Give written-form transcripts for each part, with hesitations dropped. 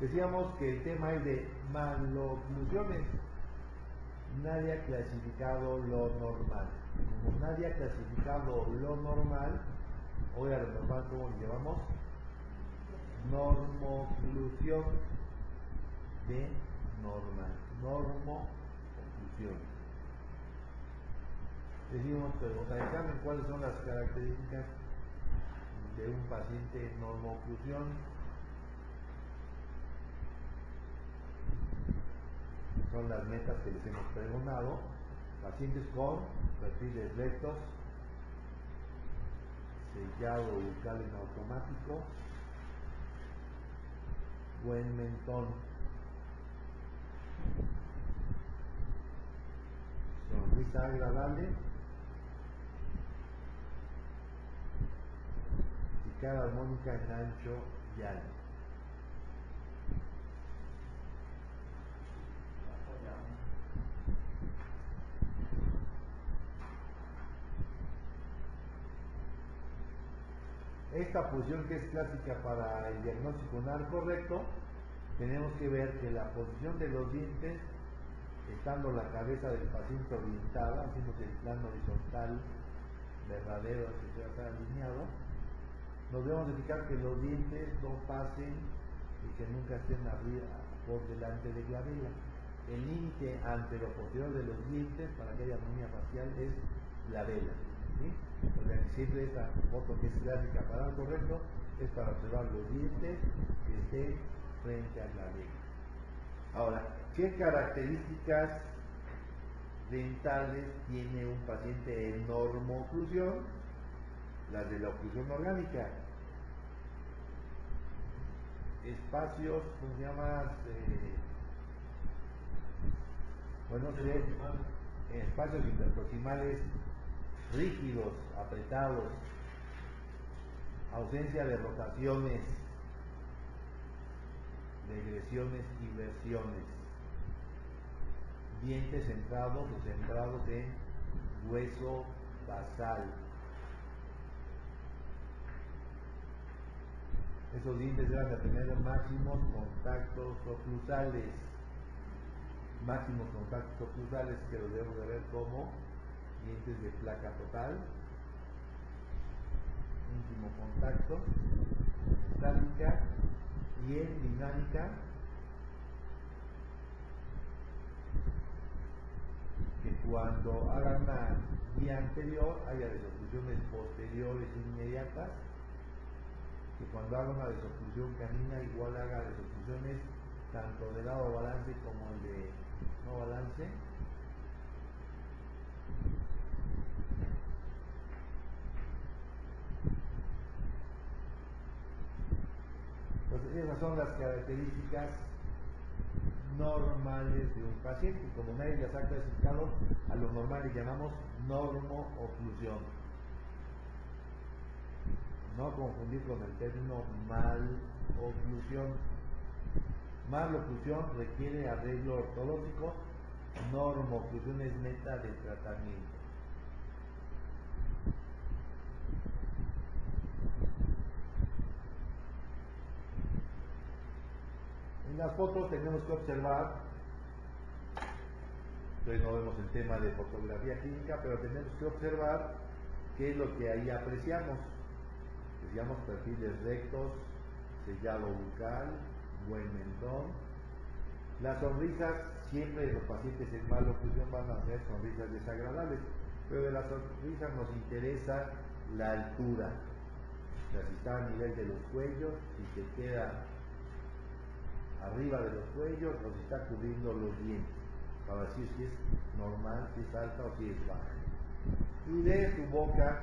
Decíamos que el tema es de maloclusiones. Nadie ha clasificado lo normal. Como nadie ha clasificado lo normal, hoy a lo normal, ¿cómo le llamamos? Normoclusión de normal. Normoclusión. Decimos, pregunta de examen, ¿cuáles son las características de un paciente en normoclusión? Son las metas que les hemos preguntado. Pacientes con perfiles rectos, sellado bucal en automático, buen mentón, sonrisa agradable y cara armónica en ancho y alto. Esta posición, que es clásica para el diagnóstico narco recto, tenemos que ver que la posición de los dientes, estando la cabeza del paciente orientada, haciéndose el plano horizontal verdadero, que se va a estar alineado, nos debemos de fijar que los dientes no pasen y que nunca estén arriba por delante de la vela. El límite antero-posterior de los dientes para que haya armonía facial es la vela, ¿sí? O sea, siempre esta foto, que es clásica para el correcto, es para observar los dientes que estén frente a la vela. Ahora, ¿qué características dentales tiene un paciente en normoclusión? Las de la oclusión orgánica. Espacios, ¿cómo se llama? Espacios interproximales rígidos, apretados, ausencia de rotaciones, degresiones y versiones, dientes centrados o centrados en hueso basal. Esos dientes deben de tener máximos contactos oclusales. Máximos contactos oclusales que los debemos de ver como dientes de placa total, íntimo contacto, estática y en dinámica, que cuando hagan una vía anterior haya desoclusiones posteriores inmediatas, que cuando haga una desoclusión canina igual haga desoclusiones tanto del lado balance como el de no balance. Entonces esas son las características normales de un paciente. Como nadie las ha clasificado, a lo normal le llamamos normoclusión. No confundir con el término maloclusión. Maloclusión requiere arreglo ortodóntico, normoclusión es meta de tratamiento. En las fotos tenemos que observar, entonces no vemos el tema de fotografía clínica, pero tenemos que observar qué es lo que ahí apreciamos. Decíamos perfiles rectos, sellado bucal, buen mentón. Las sonrisas, siempre los pacientes en maloclusión van a ser sonrisas desagradables, pero de las sonrisas nos interesa la altura. O sea, si está a nivel de los cuellos, si se queda arriba de los cuellos o si está cubriendo los dientes, para decir si es normal, si es alta o si es baja. Y de su boca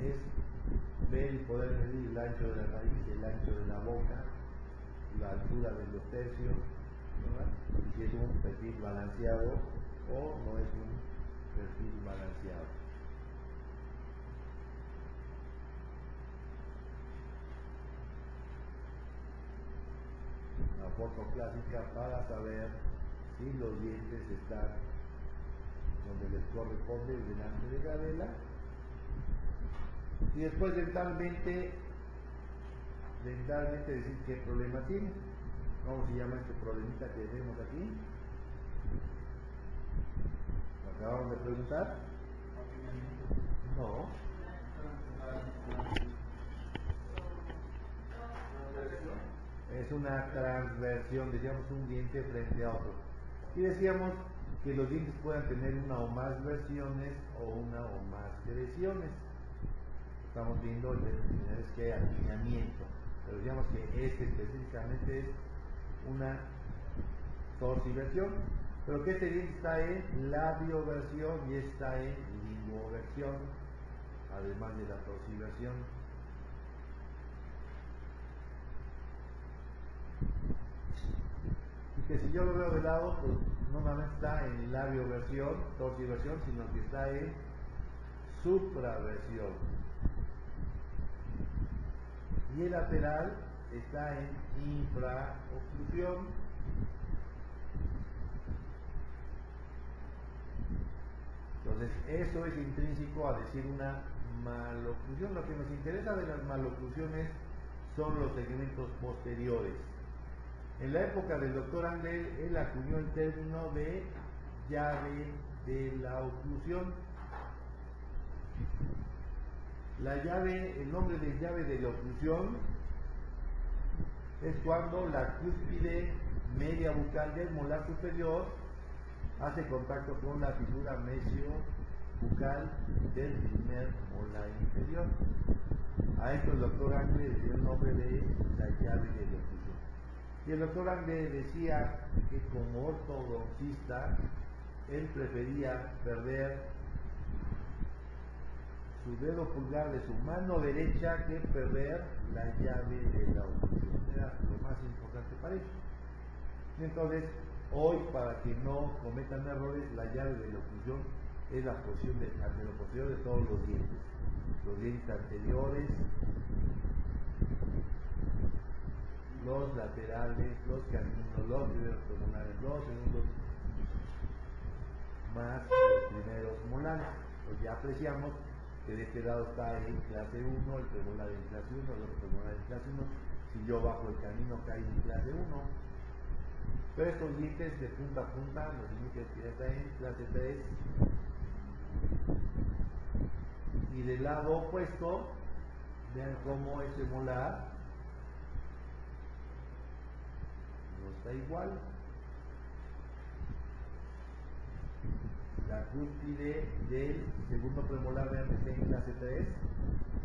es ver y poder medir el ancho de la nariz, el ancho de la boca, la altura de los tercios, ¿verdad? Y si es un perfil balanceado o no es un perfil balanceado. Una foto clásica para saber si los dientes están donde les corresponde delante de la vela. Y después dentalmente dentalmente decir qué problema tiene. ¿Cómo se llama este problemita que vemos aquí? ¿Lo acabamos de preguntar? No. Es una transversión, decíamos un diente frente a otro. Y decíamos que los dientes puedan tener una o más versiones o una o más versiones. Estamos viendo es que hay alineamiento, pero digamos que este específicamente es una torsiversión, pero que este diente está en labioversión y está en linguoversión, además de la torsiversión. Y que si yo lo veo de lado, pues normalmente está en labioversión, torsiversión, sino que está en supraversión. Y el lateral está en infraoclusión. Entonces, eso es intrínseco a decir una maloclusión. Lo que nos interesa de las maloclusiones son los segmentos posteriores. En la época del doctor Angel, él acuñó el término de llave de la oclusión. La llave, el nombre de llave de la oclusión es cuando la cúspide media bucal del molar superior hace contacto con la figura mesio-bucal del primer molar inferior. A esto el doctor Angel le dio el nombre de la llave de la oclusión. Y el doctor Angel decía que como ortodoncista él prefería perder su dedo pulgar de su mano derecha que perder la llave de la oclusión. Era lo más importante para ellos. Entonces, hoy, para que no cometan errores, la llave de la oclusión es la posición anteroposterior de todos los dientes. Los dientes anteriores, los laterales, los caninos, los primeros premolares, los segundos, más los primeros molares. Pues ya apreciamos que de este lado está en clase 1, el premolar en clase 1, el otro premolar en clase 1. Si yo bajo el canino cae en clase 1. Pero estos dientes de punta a punta nos indican que ya está en clase 3. Y del lado opuesto, vean cómo ese molar no está igual. La cúspide del segundo premolar, vean que está en clase 3,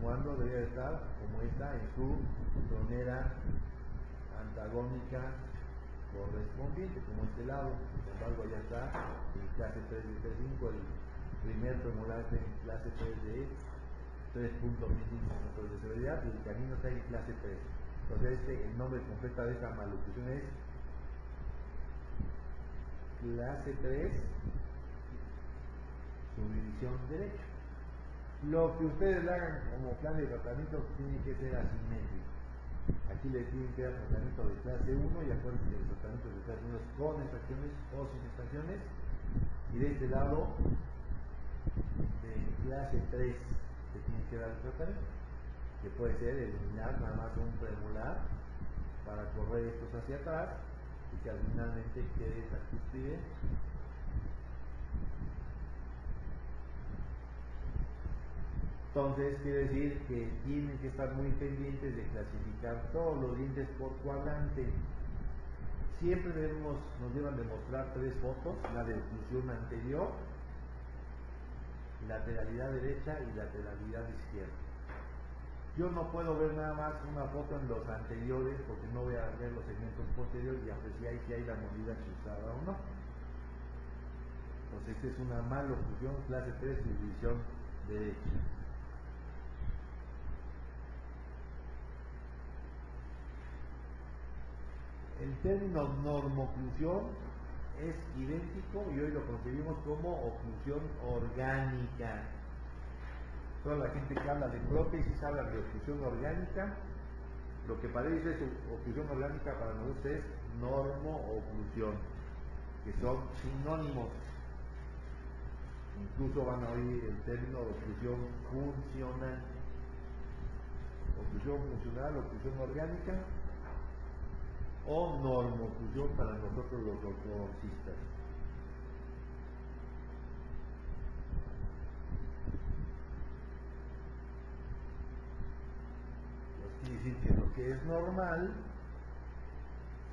cuando debería estar como está en su tronera antagónica correspondiente, como este lado. Sin embargo, allá está en clase 3 de T5, el primer premolar está en clase 3 de 3.5 centímetros de severidad y el canino está en clase 3. Entonces, el nombre completo de esta maloclusión es clase 3, subdivisión derecha. Lo que ustedes le hagan como plan de tratamiento tiene que ser asimétrico. Aquí les tienen que dar tratamiento de clase 1 y acuérdense que el tratamiento de clase 1 es con extracciones o sin extracciones. Y de este lado, de clase 3, se tiene que dar el tratamiento, que puede ser eliminar nada más un premolar para correr estos hacia atrás y que finalmente quede esta cúspide Entonces, quiere decir que tienen que estar muy pendientes de clasificar todos los dientes por cuadrante. Siempre nos llevan de mostrar 3 fotos, la de oclusión anterior, lateralidad derecha y lateralidad izquierda. Yo no puedo ver nada más una foto en los anteriores porque no voy a ver los segmentos posteriores y apreciar si hay la mordida chuzada o no. Entonces, esta es una maloclusión clase 3, subdivisión derecha. El término normoclusión es idéntico y hoy lo concebimos como oclusión orgánica. Toda la gente que habla de prótesis habla de oclusión orgánica. Lo que para ellos es oclusión orgánica, para nosotros es normoclusión, que son sinónimos. Incluso van a oír el término de oclusión funcional. oclusión funcional, oclusión orgánica o normoclusión para nosotros los ortodoncistas. Quiere decir que lo que es normal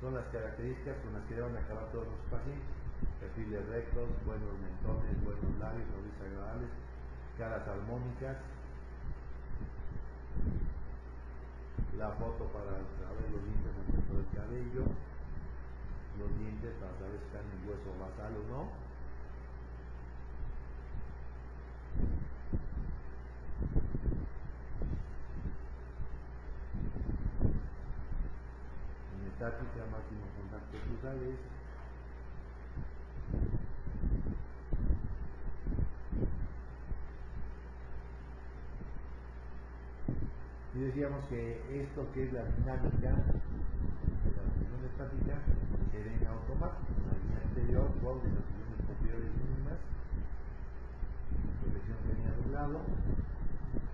son las características con las que deben acabar todos los pacientes: perfiles rectos, buenos mentones, buenos labios, narices agradables, caras armónicas, la foto para saber los dientes dentro del cabello, los dientes para saber si están en hueso basal o no. Estática, máximo contacto cruzales. Y decíamos que esto que es la dinámica de la función estática se ve en automático. La línea anterior con las funciones posteriores mínimas, protección canina de un lado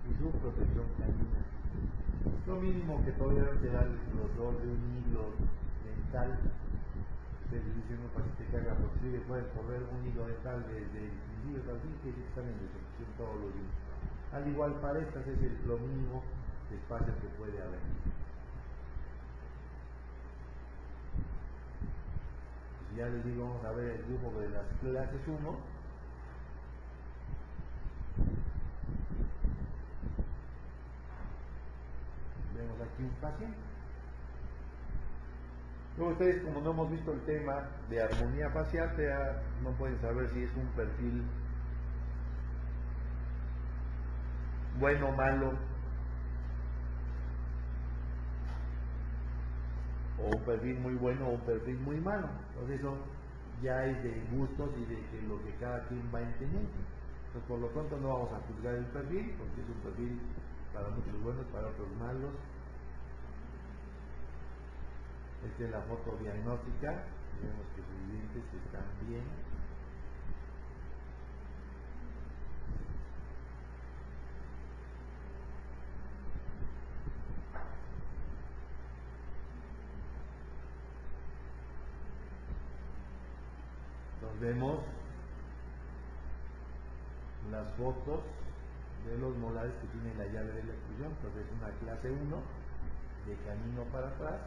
y su protección canina. Lo mínimo que todavía será el grosor de un hilo dental. Ustedes dicen a un paciente que haga posible, pueden correr un hilo dental desde el principio hasta el fin, que están en desolución todos los días. Al igual para estas es lo mínimo de espacio que puede haber. Pues ya les digo, vamos a ver el grupo de las clases 1. Vemos aquí un paciente. Luego ustedes, como no hemos visto el tema de armonía facial, no pueden saber si es un perfil bueno o malo, o un perfil muy bueno o un perfil muy malo. Entonces eso ya es de gustos y de lo que cada quien va entendiendo. Entonces por lo pronto no vamos a juzgar el perfil, porque es un perfil para muchos buenos, para otros malos. Esta es la foto diagnóstica. Vemos que sus dientes están bien. Entonces vemos las fotos de los molares que tiene la llave de la exclusión. Entonces es una clase 1 de canino para atrás,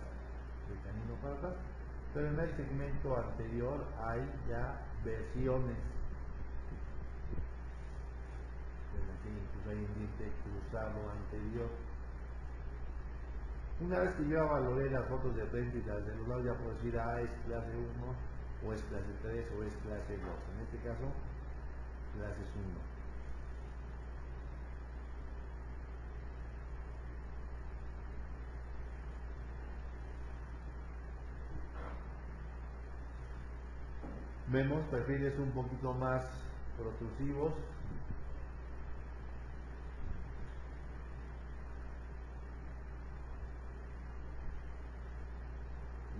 pero en el segmento anterior hay ya versiones. Incluso hay un diente cruzado anterior. Una vez que yo valoré las fotos de frente y las de los lados, ya puedo decir, es clase 1, o es clase 3, o es clase 2. En este caso, clases 1. Vemos perfiles un poquito más protrusivos.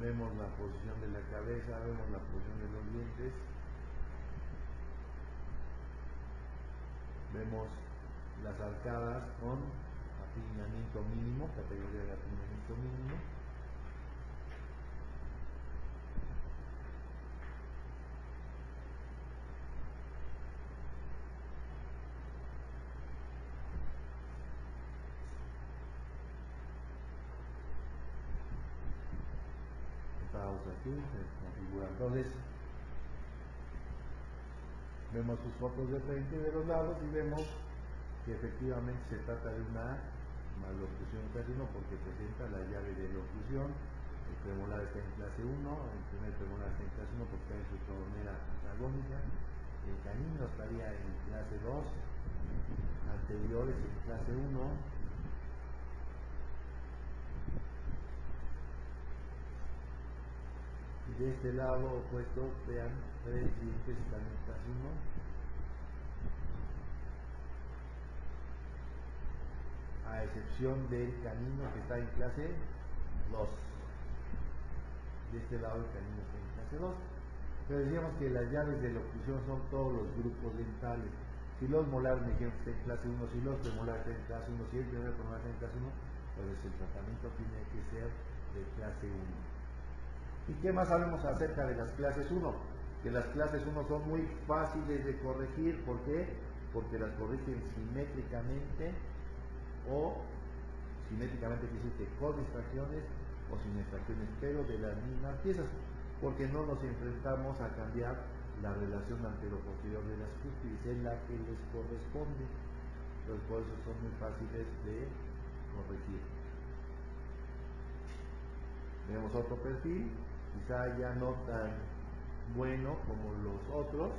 Vemos la posición de la cabeza, vemos la posición de los dientes. Vemos las arcadas con afinamiento mínimo, categoría de afinamiento mínimo. Aquí se configura. Entonces vemos sus fotos de frente y de los lados y vemos que efectivamente se trata de una maloclusión clase 1 porque presenta la llave de la oclusión. El premolar está en clase 1, el primer premolar está en clase 1 porque está en su coronera antagónica. El canino estaría en clase 2, anteriores en clase 1. De este lado opuesto, vean, 3 dientes están en clase 1, a excepción del canino que está en clase 2. De este lado el canino está en clase 2. Pero decíamos que las llaves de la oclusión son todos los grupos dentales. Si los molares me dijeron que está en clase 1, si los premolares están en clase 1, si el primer premolar está en clase 1, Entonces el tratamiento tiene que ser de clase 1. ¿Y qué más sabemos acerca de las clases 1? Que las clases 1 son muy fáciles de corregir. ¿Por qué? Porque las corrigen simétricamente, o simétricamente quiere decir que con extracciones o sin extracciones, pero de las mismas piezas, porque no nos enfrentamos a cambiar la relación antero-posterior de las cúspides, es la que les corresponde. Entonces por eso son muy fáciles de corregir. Vemos otro perfil, quizá ya no tan bueno como los otros,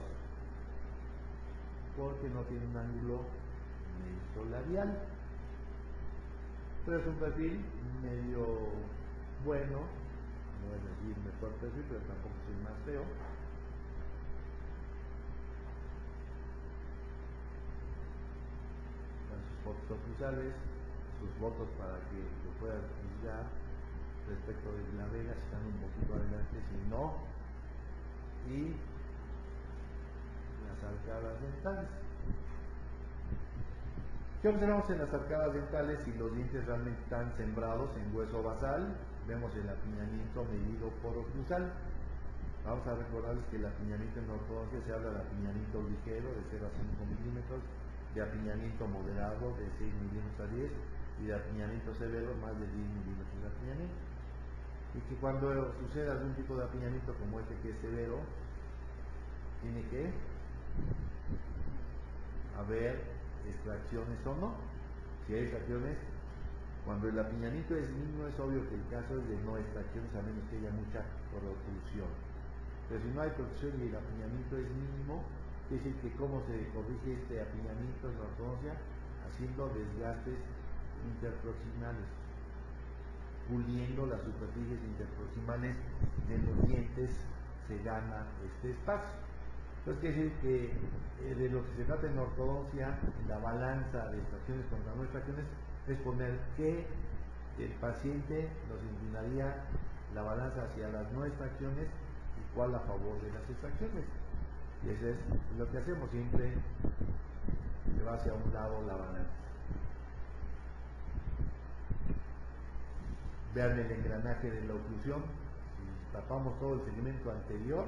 porque no tiene un ángulo mesolabial, pero es un perfil medio bueno, no es decir mejor perfil, pero tampoco es el más feo. Con sus fotos oclusales, sus votos para que lo puedan juzgar respecto de la vega, si están un poquito adelante, si no, y las arcadas dentales. ¿Qué observamos en las arcadas dentales? Si los dientes realmente están sembrados en hueso basal, vemos el apiñamiento medido por oclusal. Vamos a recordarles que el apiñamiento en ortodoncia se habla de apiñamiento ligero de 0 a 5 milímetros, de apiñamiento moderado de 6 milímetros a 10 y de apiñamiento severo más de 10 milímetros de apiñamiento. Y que cuando suceda algún tipo de apiñamiento como este que es severo, tiene que haber extracciones o no. Si hay extracciones, cuando el apiñamiento es mínimo, es obvio que el caso es de no extracciones, a menos que haya mucha protrusión. Pero si no hay protrusión y el apiñamiento es mínimo, es decir que cómo se corrige este apiñamiento en la ortodoncia, haciendo desgastes interproximales, puliendo las superficies interproximales de los dientes, se gana este espacio. Entonces quiere decir que de lo que se trata en ortodoncia, la balanza de extracciones contra no extracciones, es poner que el paciente nos inclinaría la balanza hacia las no extracciones y cuál a favor de las extracciones. Y eso es lo que hacemos, siempre se va hacia un lado la balanza. Vean el engranaje de la oclusión. Si tapamos todo el segmento anterior,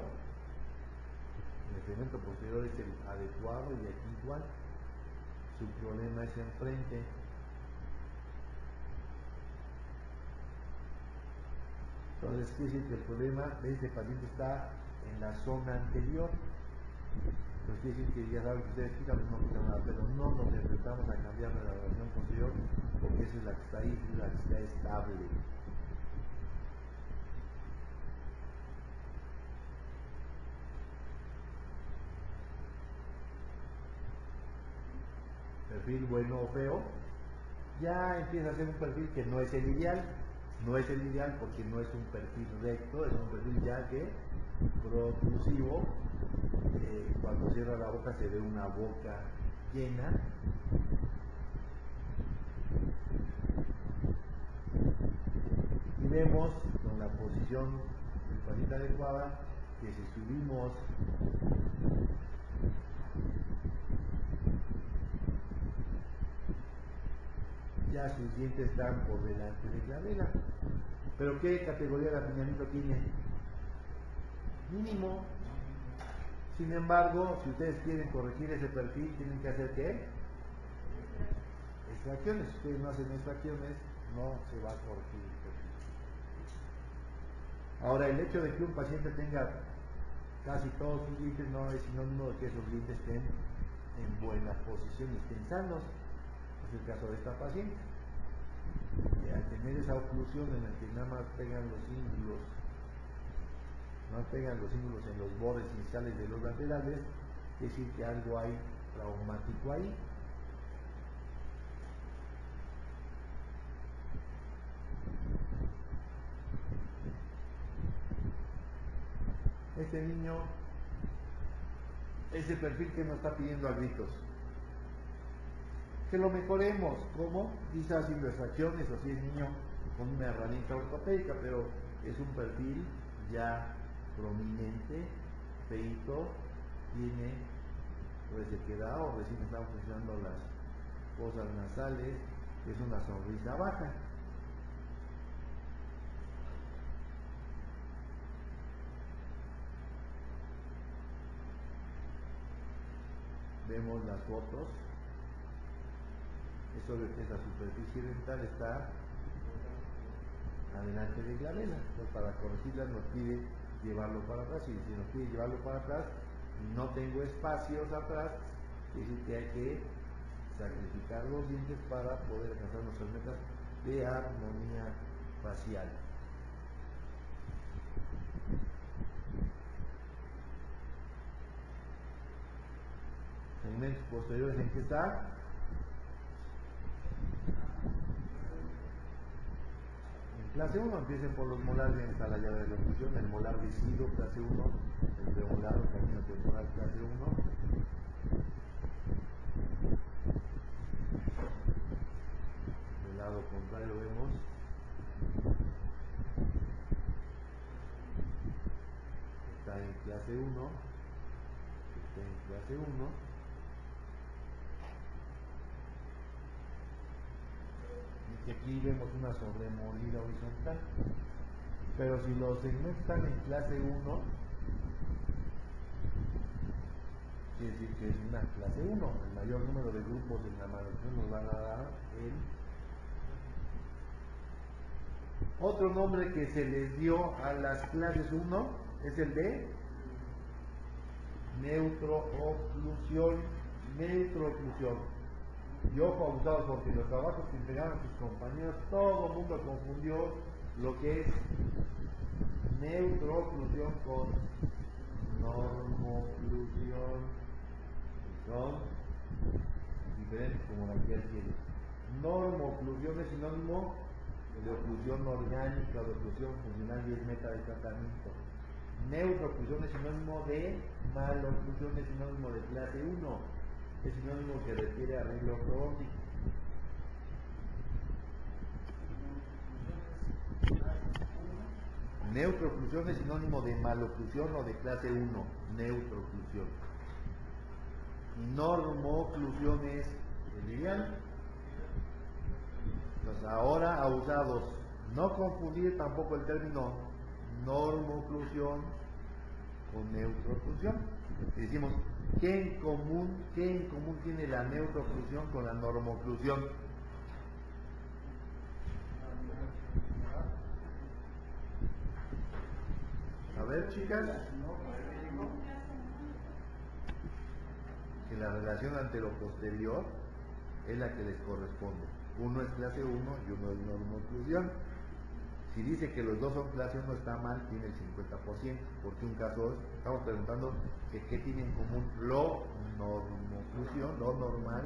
el segmento posterior es el adecuado y aquí igual. Su problema es enfrente. Entonces quiere decir que el problema de este paciente está en la zona anterior. Entonces quiere decir que ya saben que ustedes quitan no quitan nada, pero no nos enfrentamos a cambiar la relación posterior, porque esa es la que está ahí, la que está estable. Perfil bueno o feo, ya empieza a ser un perfil que no es el ideal. No es el ideal porque no es un perfil recto, es un perfil ya que protrusivo. Cuando cierra la boca se ve una boca llena. Y vemos con la posición del paciente adecuada que si subimos ya sus dientes están por delante de la vela. ¿Pero qué categoría de apiñamiento tiene? Mínimo. Sin embargo, si ustedes quieren corregir ese perfil, tienen que hacer ¿qué? Extracciones. Si ustedes no hacen extracciones, no se va a corregir el perfil. Ahora, el hecho de que un paciente tenga casi todos sus dientes no es sinónimo de que esos dientes estén en buena posición y estén sanos. Es el caso de esta paciente. Y al tener esa oclusión en la que nada más pegan los cíngulos, en los bordes iniciales de los laterales, es decir que algo hay traumático ahí. Este niño, ese perfil que nos está pidiendo a gritos, que lo mejoremos. ¿Cómo? Quizás haciendo extracciones, o si es niño con una herramienta ortopédica, pero es un perfil ya prominente, feito, tiene resequedad o recién están funcionando las fosas nasales, es una sonrisa baja. vemos las fotos. Eso de que esa superficie dental está adelante de la vena. Entonces, para corregirla nos pide llevarlo para atrás, y si nos pide llevarlo para atrás y no tengo espacios atrás, quiere decir que hay que sacrificar los dientes para poder alcanzar nuestras metas de armonía facial. Segmentos posteriores, ¿en qué está? En clase 1 empiecen por los molares hasta la llave de la oclusión, el molar decido, clase 1, el premolar o camino temporal, clase 1. Del lado contrario vemos está en clase 1, está en clase 1. Y aquí vemos una sobremordida horizontal. Pero si los segmentos están en clase 1, quiere decir que es una clase 1. El mayor número de grupos en la maloclusión nos van a dar el... Otro nombre que se les dio a las clases 1 es el de neutrooclusión. Neutrooclusión. Y ojo, abusados, porque los trabajos que entregaron sus compañeros, todo el mundo confundió lo que es neutrooclusión con normoclusión. Son diferentes como la que él tiene. Normoclusión es sinónimo de oclusión orgánica o de oclusión funcional y es meta de tratamiento. Neutrooclusión es sinónimo de maloclusión, es sinónimo de clase 1. Es sinónimo que refiere a arreglo ortodóntico. Neutrooclusión es sinónimo de maloclusión o de clase 1, neutrooclusión. Y normoclusión es el lineal. Entonces ahora abusados, no confundir tampoco el término normoclusión con neutrooclusión. Y decimos, ¿qué en común tiene la neutrooclusión con la normoclusión? A ver, chicas, que la relación antero-posterior es la que les corresponde. Uno es clase 1 y uno es normoclusión. Si dice que los dos son clase 1 está mal, tiene el 50%, porque un caso es, estamos preguntando que qué tiene en común lo normoclusión, lo normal,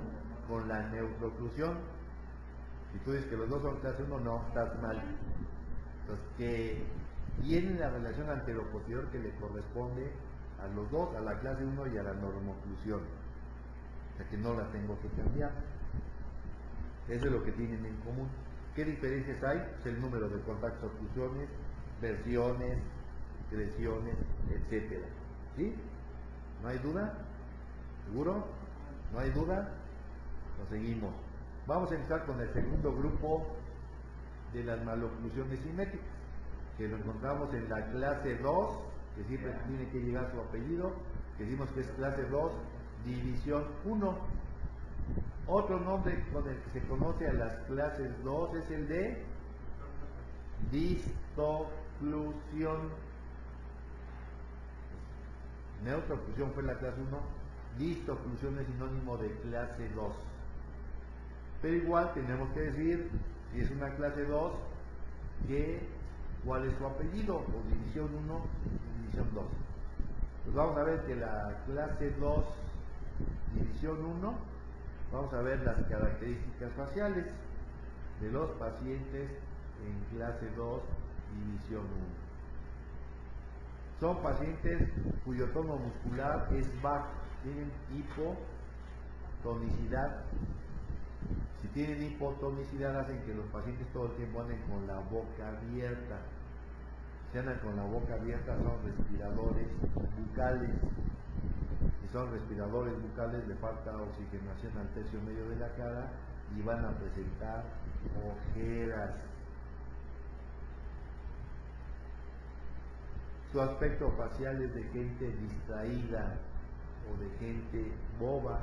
con la neutrooclusión. Si tú dices que los dos son clase 1, no, estás mal. Entonces, que tiene la relación antero-posterior que le corresponde a los dos, a la clase 1 y a la normoclusión. O sea que no la tengo que cambiar. Eso es lo que tienen en común. ¿Qué diferencias hay? Es el número de contactos, oclusiones, versiones, creaciones, etcétera. ¿Sí? ¿No hay duda? ¿Seguro? ¿No hay duda? Nos seguimos. Vamos a empezar con el segundo grupo de las maloclusiones simétricas, que lo encontramos en la clase 2, que siempre tiene que llegar su apellido, que decimos que es clase 2, división 1. Otro nombre con el que se conoce a las clases 2 es el de distoclusión. Neutrooclusión fue la clase 1, distoclusión es sinónimo de clase 2. Pero igual tenemos que decir, si es una clase 2, cuál es su apellido, o división 1 y división 2. Pues vamos a ver que la clase 2, división 1, vamos a ver las características faciales de los pacientes en clase 2, división 1. Son pacientes cuyo tono muscular es bajo, tienen hipotonicidad. Si tienen hipotonicidad hacen que los pacientes todo el tiempo anden con la boca abierta. Si andan con la boca abierta son respiradores bucales. Si son respiradores bucales, le falta oxigenación al tercio medio de la cara y van a presentar ojeras. Su aspecto facial es de gente distraída, o de gente boba.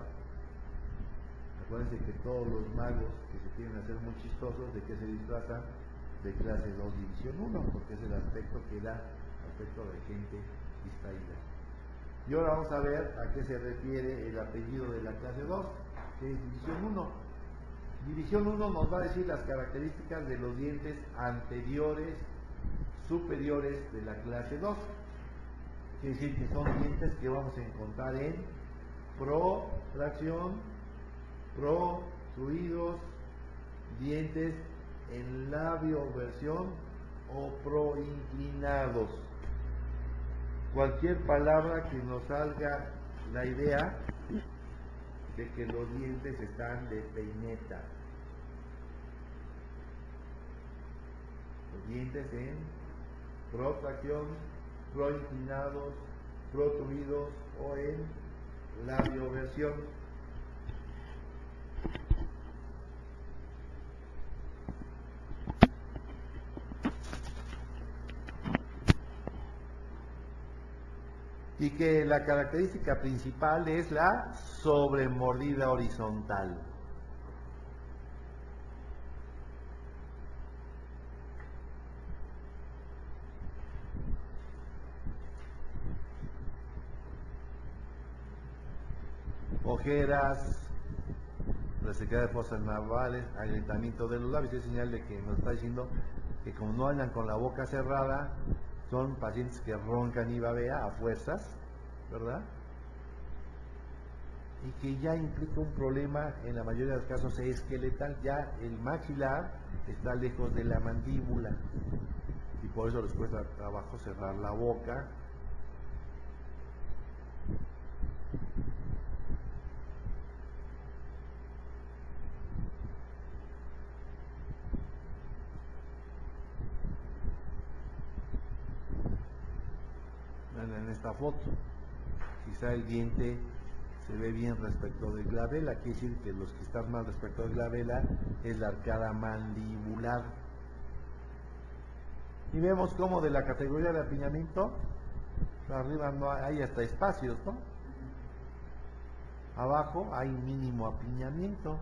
Acuérdense que todos los magos que se quieren hacer muy chistosos, ¿de qué se disfrazan? De clase 2 división 1, porque es el aspecto que da aspecto de gente distraída. Y ahora vamos a ver a qué se refiere el apellido de la clase 2, que es división 1. División 1 nos va a decir las características de los dientes anteriores, superiores de la clase 2. Quiere decir que son dientes que vamos a encontrar en protracción, protruidos, dientes en labioversión o proinclinados. Cualquier palabra que nos salga la idea de que los dientes están de peineta. Los dientes en protracción, proinclinados, protruidos o en labioversión. Y que la característica principal es la sobremordida horizontal. Ojeras, resequedad de fosas nasales, agrietamiento de los labios, es señal de que nos está diciendo que como no andan con la boca cerrada, son pacientes que roncan y babea a fuerzas, ¿verdad? Y que ya implica un problema, en la mayoría de los casos esqueletal, ya el maxilar está lejos de la mandíbula y por eso les cuesta trabajo cerrar la boca. En esta foto, quizá el diente se ve bien respecto de glabela, quiere decir que los que están mal respecto de glabela es la arcada mandibular. Y vemos como de la categoría de apiñamiento, arriba no hay hasta espacios, ¿no? Abajo hay mínimo apiñamiento.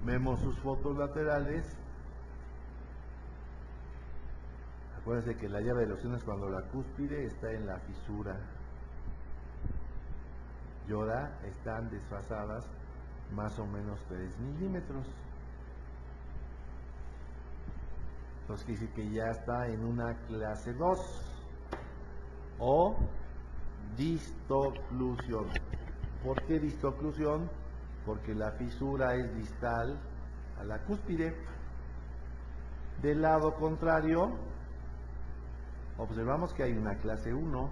Vemos sus fotos laterales. Acuérdense que la llave de ilusión es cuando la cúspide está en la fisura. Y ahora están desfasadas más o menos 3 milímetros. Entonces quiere decir que ya está en una clase 2 o distoclusión. ¿Por qué distoclusión? Porque la fisura es distal a la cúspide. Del lado contrario, observamos que hay una clase 1,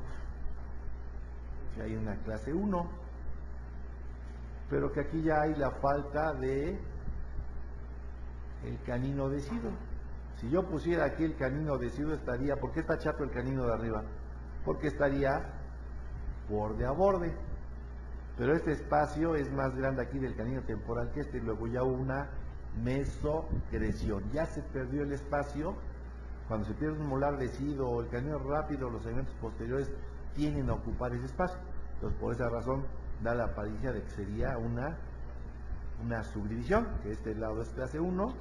pero que aquí ya hay la falta de el canino deciduo. Si yo pusiera aquí el canino deciduo estaría, ¿por qué está chato el canino de arriba? Porque estaría borde a borde. Pero este espacio es más grande aquí del canino temporal que este, y luego ya hubo una mesogresión. Ya se perdió el espacio. Cuando se pierde un molar deciduo o el canino rápido, los segmentos posteriores tienen a ocupar ese espacio. Entonces, por esa razón, da la apariencia de que sería una subdivisión, que este lado es clase 1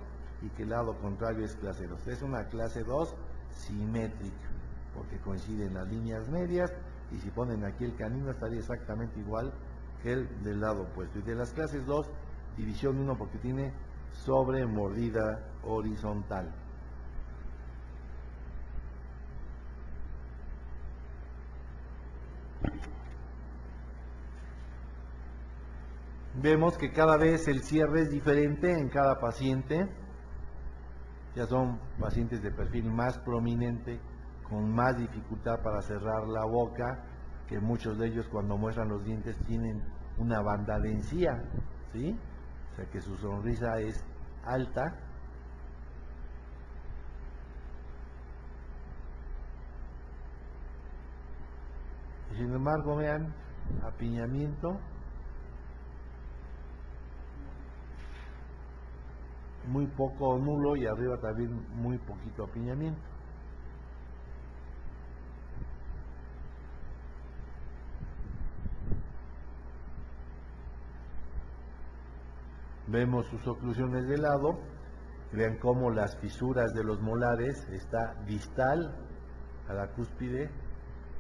y que el lado contrario es clase 2. Es una clase 2 simétrica, porque coinciden las líneas medias, y si ponen aquí el canino estaría exactamente igual que el del lado opuesto. Y de las clases 2, división 1 porque tiene sobremordida horizontal. Vemos que cada vez el cierre es diferente en cada paciente. Ya son pacientes de perfil más prominente, con más dificultad para cerrar la boca, que muchos de ellos cuando muestran los dientes tienen una banda de encía, ¿sí? O sea que su sonrisa es alta. Y sin embargo, vean, apiñamiento muy poco o nulo, y arriba también muy poquito apiñamiento. Vemos sus oclusiones de lado. Vean cómo las fisuras de los molares está distal a la cúspide,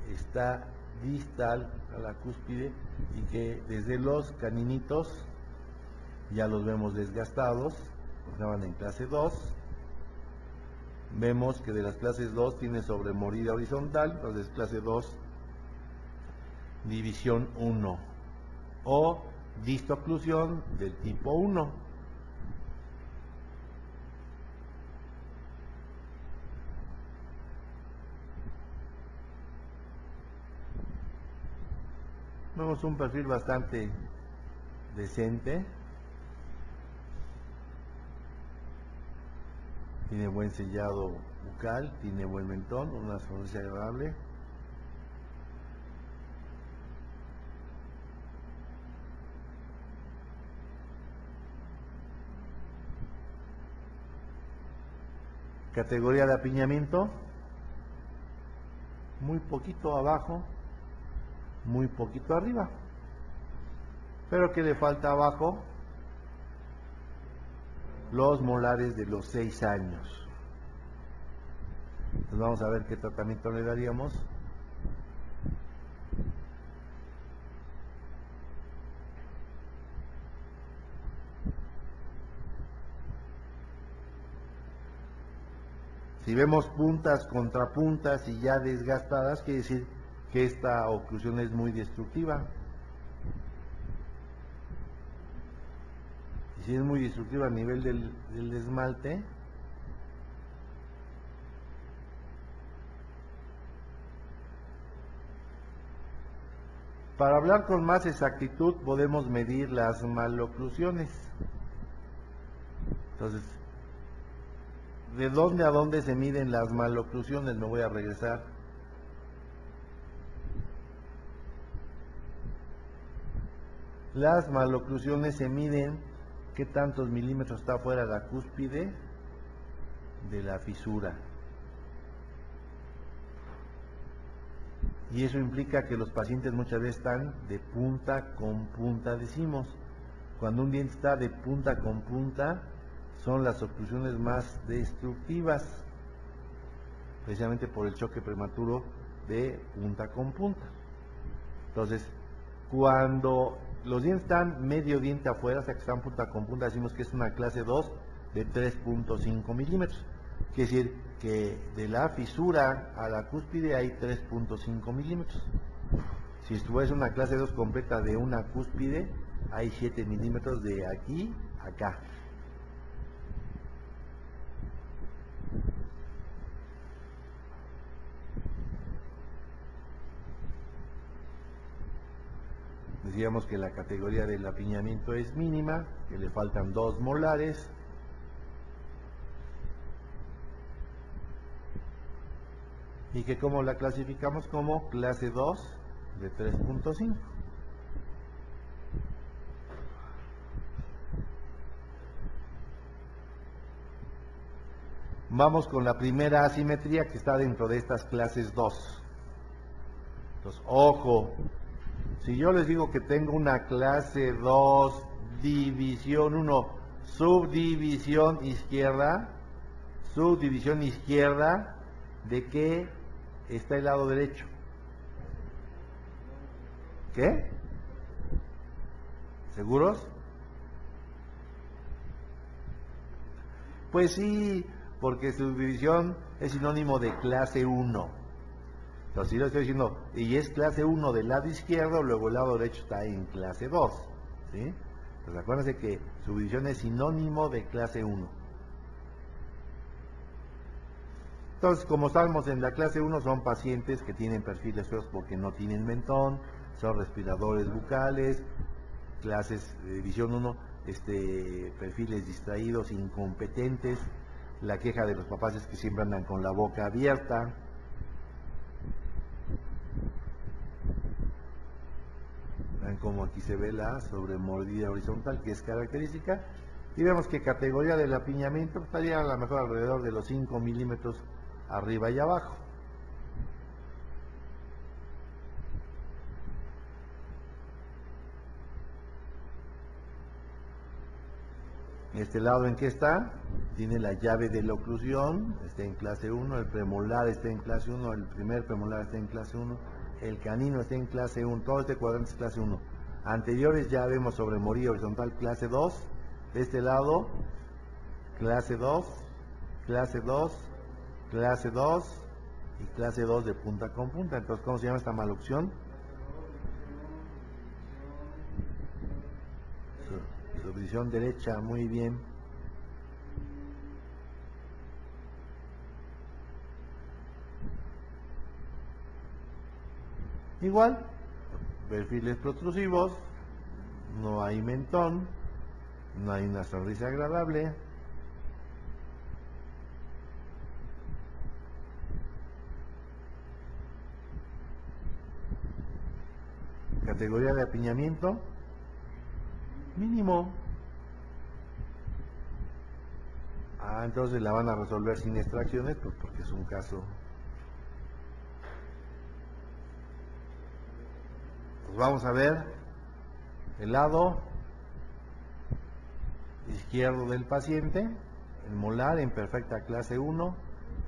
está distal a la cúspide, y que desde los caninitos ya los vemos desgastados, estaban en clase 2. Vemos que de las clases 2 tiene sobremordida horizontal, entonces clase 2, división 1, o distoclusión del tipo 1. Vemos un perfil bastante decente. Tiene buen sellado bucal, tiene buen mentón, una sonrisa agradable. Categoría de apiñamiento, muy poquito abajo, muy poquito arriba. Pero que le falta abajo, los molares de los 6 años. Entonces vamos a ver qué tratamiento le daríamos. Si vemos puntas contra puntas y ya desgastadas, quiere decir que esta oclusión es muy destructiva. Y si es muy destructiva a nivel del esmalte, para hablar con más exactitud podemos medir las maloclusiones. Entonces, ¿de dónde a dónde se miden las maloclusiones? Me voy a regresar. Las maloclusiones se miden qué tantos milímetros está fuera la cúspide de la fisura. Y eso implica que los pacientes muchas veces están de punta con punta, decimos. Cuando un diente está de punta con punta, son las oclusiones más destructivas, precisamente por el choque prematuro de punta con punta. Entonces, cuando los dientes están medio diente afuera, o sea que están punta con punta, decimos que es una clase 2 de 3.5 milímetros. Quiere decir que de la fisura a la cúspide hay 3.5 milímetros. Si estuviese una clase 2 completa de una cúspide, hay 7 milímetros de aquí a acá. Decíamos que la categoría del apiñamiento es mínima, que le faltan 2 molares. Y que como la clasificamos como clase 2 de 3.5. Vamos con la primera asimetría que está dentro de estas clases 2. Entonces, ojo, si yo les digo que tengo una clase 2, división 1, subdivisión izquierda, ¿de qué está el lado derecho? ¿Qué? ¿Seguros? Pues sí, porque subdivisión es sinónimo de clase 1. Entonces, si lo estoy diciendo, y es clase 1 del lado izquierdo, luego el lado derecho está en clase 2. ¿Sí? Entonces, acuérdense que subdivisión es sinónimo de clase 1. Entonces, como estamos en la clase 1, son pacientes que tienen perfiles feos porque no tienen mentón, son respiradores bucales, clases de división 1, perfiles distraídos, incompetentes. La queja de los papás es que siempre andan con la boca abierta. Vean cómo aquí se ve la sobremordida horizontal, que es característica, Y vemos que categoría del apiñamiento estaría a lo mejor alrededor de los 5 milímetros arriba y abajo. Este lado en que está, tiene la llave de la oclusión, está en clase 1, el premolar está en clase 1, el primer premolar está en clase 1, el canino está en clase 1, todo este cuadrante es clase 1. Anteriores ya vemos sobre morillo horizontal clase 2, de este lado, clase 2, clase 2, clase 2 y clase 2 de punta con punta. Entonces, ¿cómo se llama esta maloclusión? Subdivisión derecha, muy bien. Igual, perfiles protrusivos, no hay mentón, no hay una sonrisa agradable. Categoría de apiñamiento, mínimo. Entonces la van a resolver sin extracciones, pues porque es un caso. Pues vamos a ver el lado izquierdo del paciente, el molar en perfecta clase 1,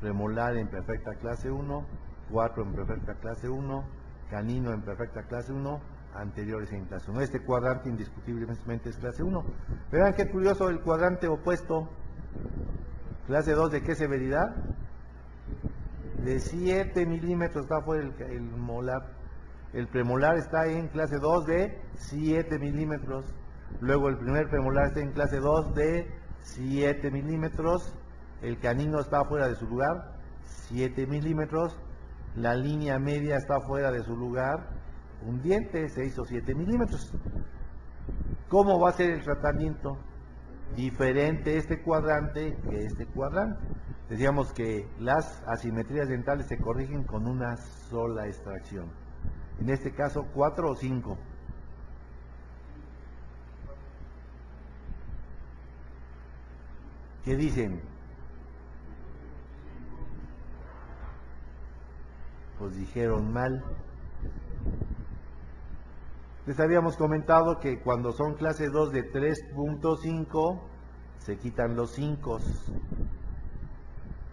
premolar en perfecta clase 1, 4 en perfecta clase 1, canino en perfecta clase 1, anteriores en clase 1. Este cuadrante indiscutiblemente es clase 1. Vean qué curioso el cuadrante opuesto. Clase 2, ¿de qué severidad? De 7 milímetros está fuera el molar. El premolar está en clase 2 de 7 milímetros. Luego el primer premolar está en clase 2 de 7 milímetros. El canino está fuera de su lugar, 7 milímetros. La línea media está fuera de su lugar, un diente, 6 o 7 milímetros. ¿Cómo va a ser el tratamiento? Diferente este cuadrante que este cuadrante. Decíamos que las asimetrías dentales se corrigen con una sola extracción. En este caso, 4 o 5. ¿Qué dicen? Pues dijeron mal. Les habíamos comentado que cuando son clase 2 de 3.5 se quitan los 5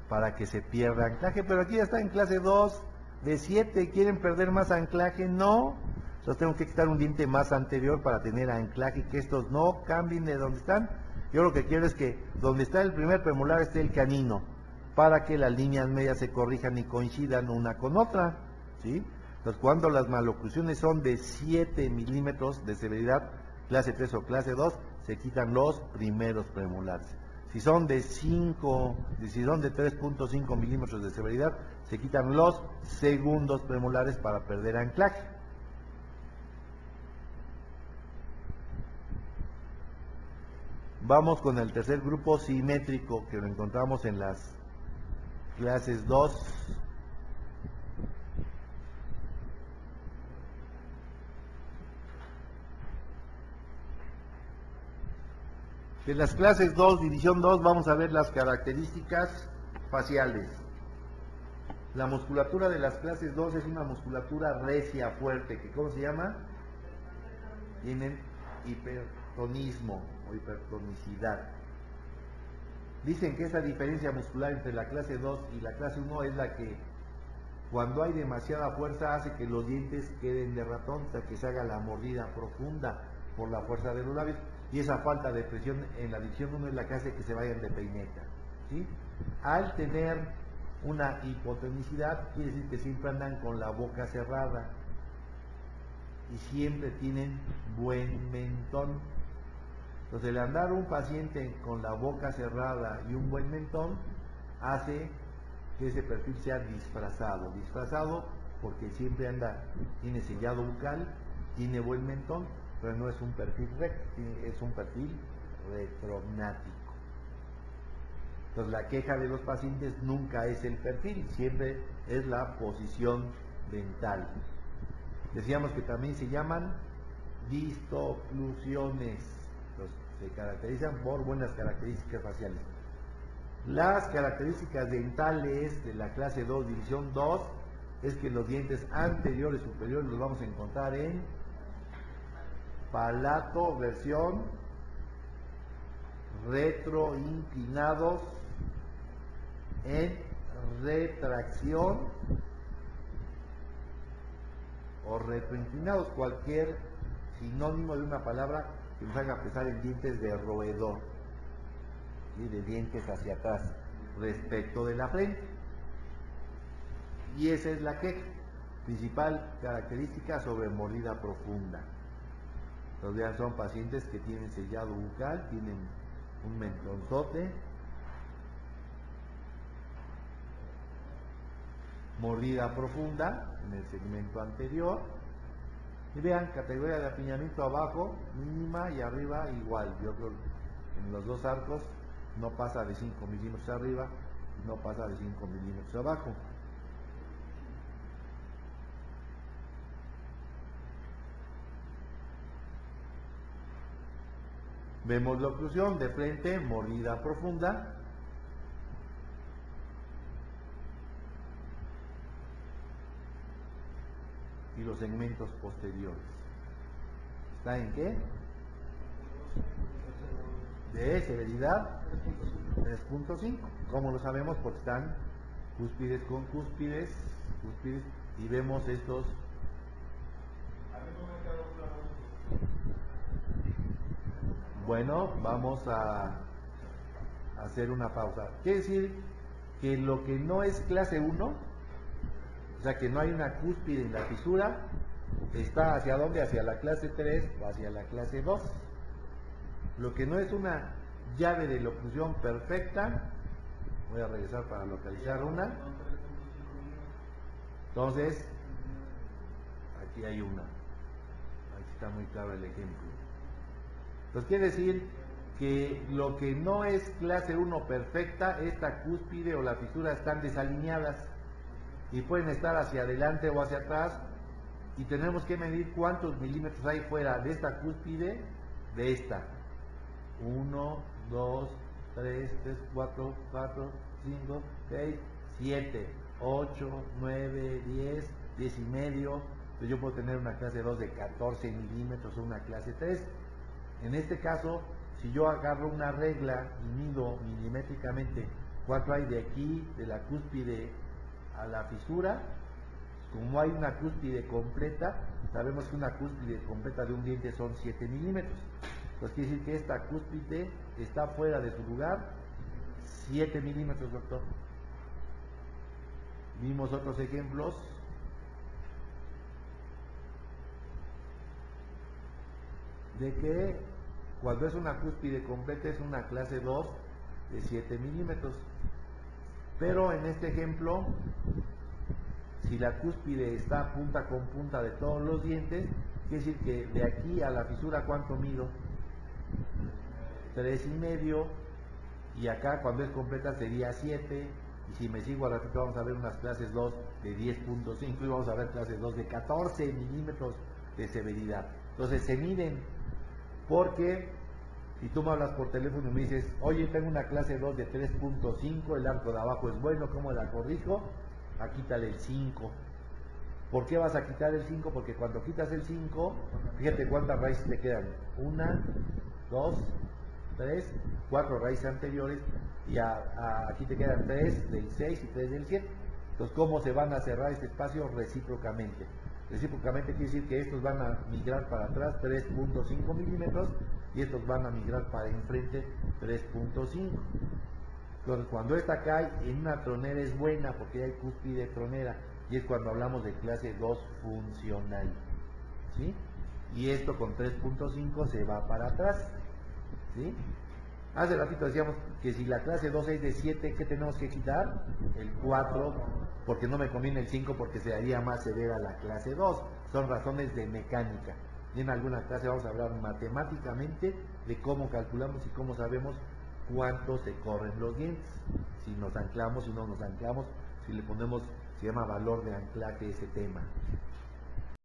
para que se pierda anclaje, pero aquí ya está en clase 2 de 7. ¿Quieren perder más anclaje? No. Entonces tengo que quitar un diente más anterior para tener anclaje y que estos no cambien de donde están. Yo lo que quiero es que donde está el primer premolar esté el canino, para que las líneas medias se corrijan y coincidan una con otra, ¿sí? Entonces, cuando las maloclusiones son de 7 milímetros de severidad, clase 3 o clase 2, se quitan los primeros premolares. Si son de 3.5 milímetros de severidad, se quitan los segundos premolares para perder anclaje. Vamos con el tercer grupo simétrico que lo encontramos en las clases 2. De las clases 2, división 2, vamos a ver las características faciales. La musculatura de las clases 2 es una musculatura recia, fuerte, que ¿cómo se llama? Tienen hipertonismo o hipertonicidad. Dicen que esa diferencia muscular entre la clase 2 y la clase 1 es la que cuando hay demasiada fuerza hace que los dientes queden de ratón, o sea, que se haga la mordida profunda por la fuerza de los labios, y esa falta de presión en la división 1 es la que hace que se vayan de peineta, ¿sí? Al tener una hipotonicidad, quiere decir que siempre andan con la boca cerrada y siempre tienen buen mentón. Entonces, el andar un paciente con la boca cerrada y un buen mentón hace que ese perfil sea disfrazado. Disfrazado porque siempre tiene sellado bucal, tiene buen mentón, pero no es un perfil recto, es un perfil retrognático. Entonces, la queja de los pacientes nunca es el perfil, siempre es la posición dental. Decíamos que también se llaman distoclusiones. Entonces, se caracterizan por buenas características faciales. Las características dentales de la clase 2, división 2, es que los dientes anteriores y superiores los vamos a encontrar en palato, versión retroinclinados, en retracción o retroinclinados, cualquier sinónimo de una palabra que nos haga pensar en dientes de roedor, ¿sí? De dientes hacia atrás respecto de la frente. Y esa es la queja, principal característica sobre mordida profunda. Entonces vean, son pacientes que tienen sellado bucal, tienen un mentonzote, mordida profunda en el segmento anterior, y vean, categoría de apiñamiento abajo mínima y arriba igual. Yo creo que en los dos arcos no pasa de 5 milímetros arriba y no pasa de 5 milímetros abajo. Vemos la oclusión de frente, mordida profunda. Y los segmentos posteriores. ¿Está en qué? De severidad 3.5. ¿Cómo lo sabemos? Porque están cúspides con cúspides, y vemos estos. Bueno, vamos a hacer una pausa. Quiere decir que lo que no es clase 1, o sea que no hay una cúspide en la fisura, está hacia dónde, hacia la clase 3 o hacia la clase 2. Lo que no es una llave de oclusión perfecta, voy a regresar para localizar una. Entonces, aquí hay una. Aquí está muy claro el ejemplo. Entonces quiere decir que lo que no es clase 1 perfecta, esta cúspide o la fisura están desalineadas y pueden estar hacia adelante o hacia atrás, y tenemos que medir cuántos milímetros hay fuera de esta cúspide, de esta. 1, 2, 3, 4, 5, 6, 7, 8, 9, 10, 10 y medio. Entonces yo puedo tener una clase 2 de 14 milímetros o una clase 3. En este caso, si yo agarro una regla y mido milimétricamente cuánto hay de aquí, de la cúspide a la fisura, como hay una cúspide completa, sabemos que una cúspide completa de un diente son 7 milímetros. Entonces quiere decir que esta cúspide está fuera de su lugar 7 milímetros, doctor. Vimos otros ejemplos. De que cuando es una cúspide completa es una clase 2 de 7 milímetros. Pero en este ejemplo, si la cúspide está punta con punta de todos los dientes, quiere decir que de aquí a la fisura, ¿cuánto mido? 3,5, y acá cuando es completa sería 7, y si me sigo a ratito vamos a ver unas clases 2 de 10.5 y vamos a ver clases 2 de 14 milímetros de severidad. Entonces se miden, porque si tú me hablas por teléfono y me dices, oye, tengo una clase 2 de 3.5, el arco de abajo es bueno, ¿cómo la corrijo? Quítale el 5. ¿Por qué vas a quitar el 5? Porque cuando quitas el 5, fíjate cuántas raíces te quedan. 1, 2, 3, 4 raíces anteriores, y aquí te quedan 3 del 6 y 3 del 7. Entonces, ¿cómo se van a cerrar este espacio? Recíprocamente. Recíprocamente quiere decir que estos van a migrar para atrás 3.5 milímetros y estos van a migrar para enfrente 3.5. Entonces, cuando esta cae en una tronera es buena porque hay cúspide tronera, y es cuando hablamos de clase 2 funcional, ¿sí? Y esto con 3.5 se va para atrás, ¿sí? Hace ratito decíamos que si la clase 2 es de 7, ¿qué tenemos que quitar? El 4, porque no me conviene el 5 porque se haría más severa la clase 2. Son razones de mecánica. Y en alguna clase vamos a hablar matemáticamente de cómo calculamos y cómo sabemos cuánto se corren los dientes. Si nos anclamos, si no nos anclamos, si le ponemos, se llama valor de anclaje ese tema.